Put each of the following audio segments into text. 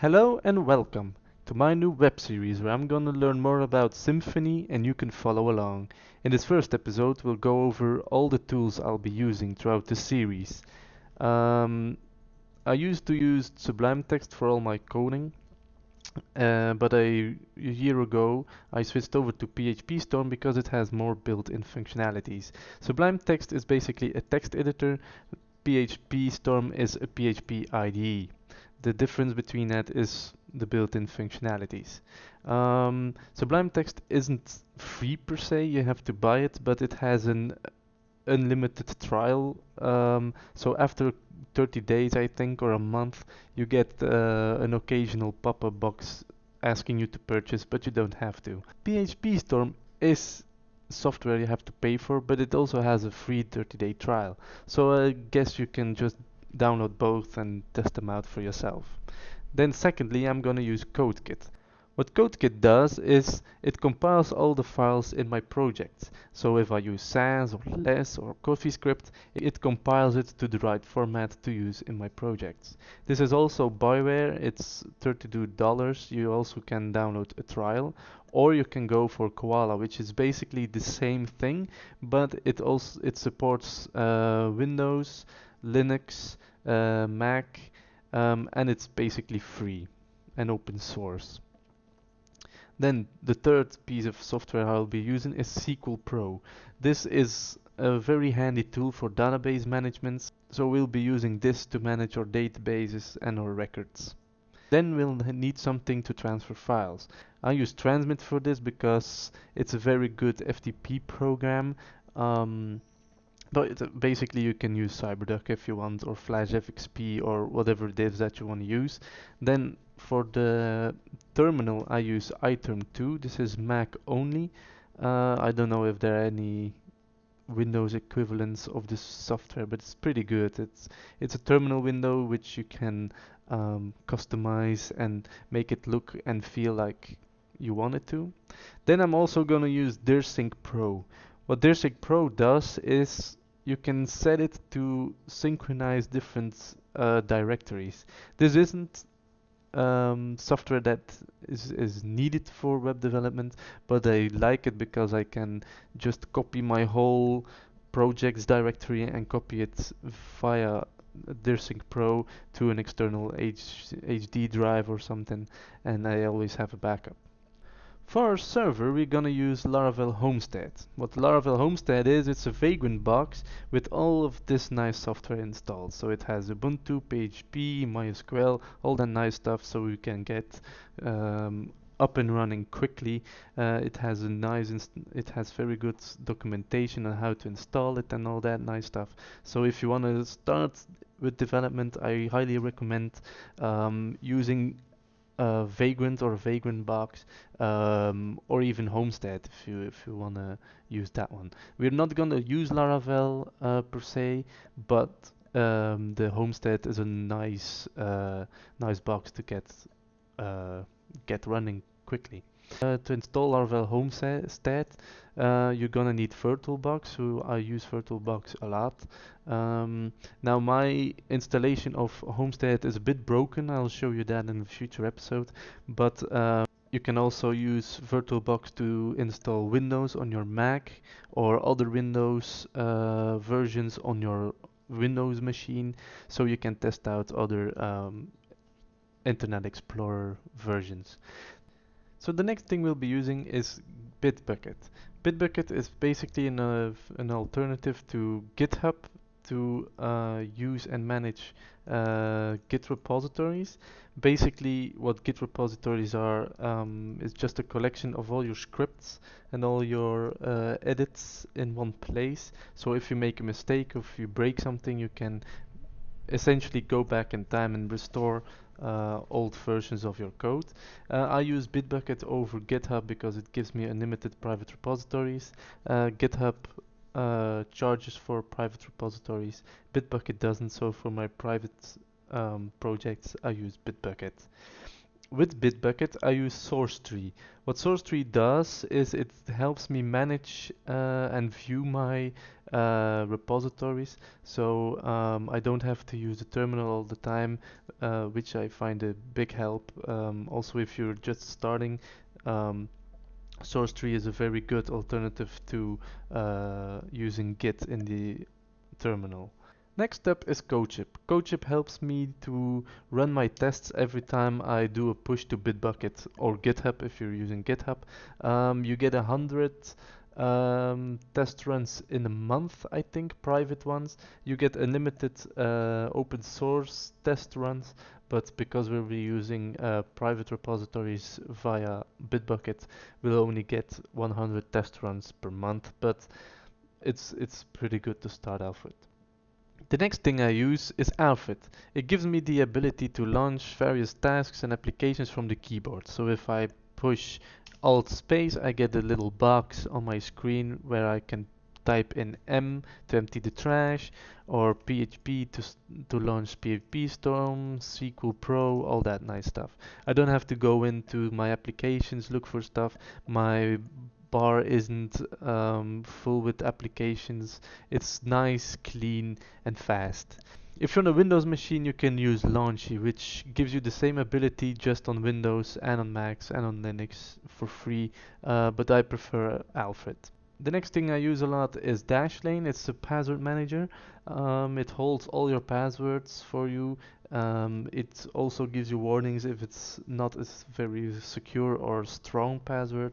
Hello and welcome to my new web series where I'm gonna learn more about Symfony and you can follow along. In this first episode, we'll go over all the tools I'll be using throughout the series. Um, I used to use Sublime Text for all my coding, but a year ago I switched over to PHP Storm because it has more built-in functionalities. Sublime Text is basically a text editor. PHP Storm is a PHP IDE. The difference between that is the built-in functionalities. Sublime Text isn't free per se, you have to buy it, but it has an unlimited trial. So after 30 days, I think, or a month, you get an occasional pop-up box asking you to purchase, but you don't have to. PHP Storm is software you have to pay for, but it also has a free 30-day trial. So I guess you can just download both and test them out for yourself. Then secondly, I'm going to use CodeKit. What CodeKit does is it compiles all the files in my projects. So if I use Sans or Less or CoffeeScript, it compiles it to the right format to use in my projects. This is also byware, it's $32. You also can download a trial, or you can go for Koala, which is basically the same thing, but it supports Windows, Linux, Mac, and it's basically free and open source. Then the third piece of software I'll be using is SQL Pro. This is a very handy tool for database management, so we'll be using this to manage our databases and our records. Then we'll need something to transfer files. I use Transmit for this because it's a very good FTP program. But basically you can use CyberDuck if you want, or Flash FXP, or whatever it is that you want to use. Then for the terminal I use iTerm2. This is Mac only. I don't know if there are any Windows equivalents of this software, but it's pretty good. It's a terminal window which you can customize and make it look and feel like you want it to. Then I'm also gonna use DirSync Pro. What DirSync Pro does is you can set it to synchronize different directories. This isn't software that is needed for web development, but I like it because I can just copy my whole projects directory and copy it via DirSync Pro to an external HD drive or something, and I always have a backup. For our server, we're gonna use Laravel Homestead. What Laravel Homestead is, it's a Vagrant box with all of this nice software installed. So it has Ubuntu, PHP, MySQL, all that nice stuff, so we can get up and running quickly. It has very good documentation on how to install it and all that nice stuff. So if you want to start with development, I highly recommend using Vagrant or Vagrant box, or even Homestead if you wanna use that one. We're not gonna use Laravel per se, but the Homestead is a nice box to get running quickly. To install Laravel Homestead, you're gonna need VirtualBox, so I use VirtualBox a lot. Now my installation of Homestead is a bit broken, I'll show you that in a future episode, but you can also use VirtualBox to install Windows on your Mac or other Windows versions on your Windows machine, so you can test out other Internet Explorer versions. So the next thing we'll be using is Bitbucket. Bitbucket is basically an alternative to GitHub to use and manage Git repositories. Basically, what Git repositories are is just a collection of all your scripts and all your edits in one place. So if you make a mistake, if you break something, you can essentially go back in time and restore old versions of your code. I use Bitbucket over GitHub because it gives me unlimited private repositories. GitHub charges for private repositories. Bitbucket doesn't, so for my private projects I use Bitbucket. With Bitbucket, I use SourceTree. What SourceTree does is it helps me manage and view my repositories, so I don't have to use the terminal all the time, which I find a big help. Also, if you're just starting, um, SourceTree is a very good alternative to using Git in the terminal. Next up is CodeShip. CodeShip helps me to run my tests every time I do a push to Bitbucket or GitHub if you're using GitHub. You get 100 test runs in a month, I think, private ones. You get unlimited open source test runs, but because we'll be using private repositories via Bitbucket, we'll only get 100 test runs per month, but it's pretty good to start off with. The next thing I use is Alfred. It gives me the ability to launch various tasks and applications from the keyboard. So if I push Alt space, I get a little box on my screen where I can type in M to empty the trash, or PHP to launch PHP Storm, SQL Pro, all that nice stuff. I don't have to go into my applications, look for stuff. My bar isn't full with applications. It's nice, clean, and fast. If you're on a Windows machine, you can use Launchy, which gives you the same ability just on Windows and on Macs and on Linux for free, but I prefer Alfred. The next thing I use a lot is Dashlane. It's a password manager. It holds all your passwords for you. It also gives you warnings if it's not a very secure or strong password.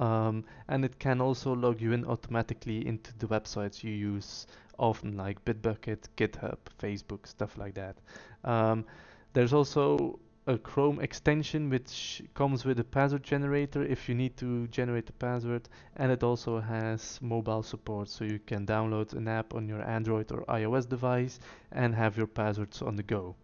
And it can also log you in automatically into the websites you use often, like Bitbucket, GitHub, Facebook, stuff like that. Um, there's also a Chrome extension which comes with a password generator if you need to generate a password, and it also has mobile support, so you can download an app on your Android or iOS device and have your passwords on the go.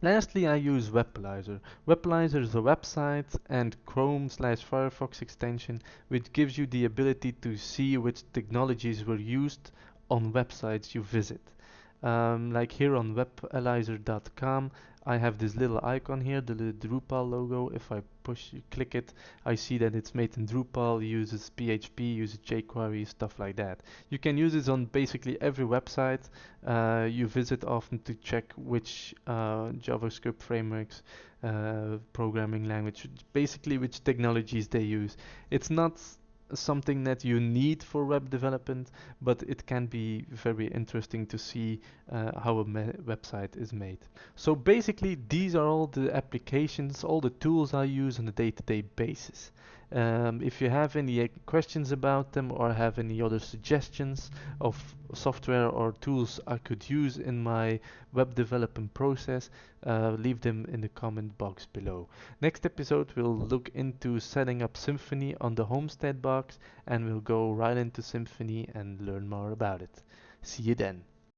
Lastly, I use Webalizer. Webalizer is a website and Chrome/Firefox extension which gives you the ability to see which technologies were used on websites you visit. Like here on webalizer.com, I have this little icon here, the Drupal logo. If I click it, I see that it's made in Drupal, uses PHP, uses jQuery, stuff like that. You can use this on basically every website you visit often to check which JavaScript frameworks, programming language, basically which technologies they use. It's not something that you need for web development, but it can be very interesting to see how a website is made. So basically, these are all the applications, all the tools I use on a day-to-day basis. If you have any questions about them or have any other suggestions of software or tools I could use in my web development process, leave them in the comment box below. Next episode, we'll look into setting up Symfony on the Homestead box, and we'll go right into Symfony and learn more about it. See you then.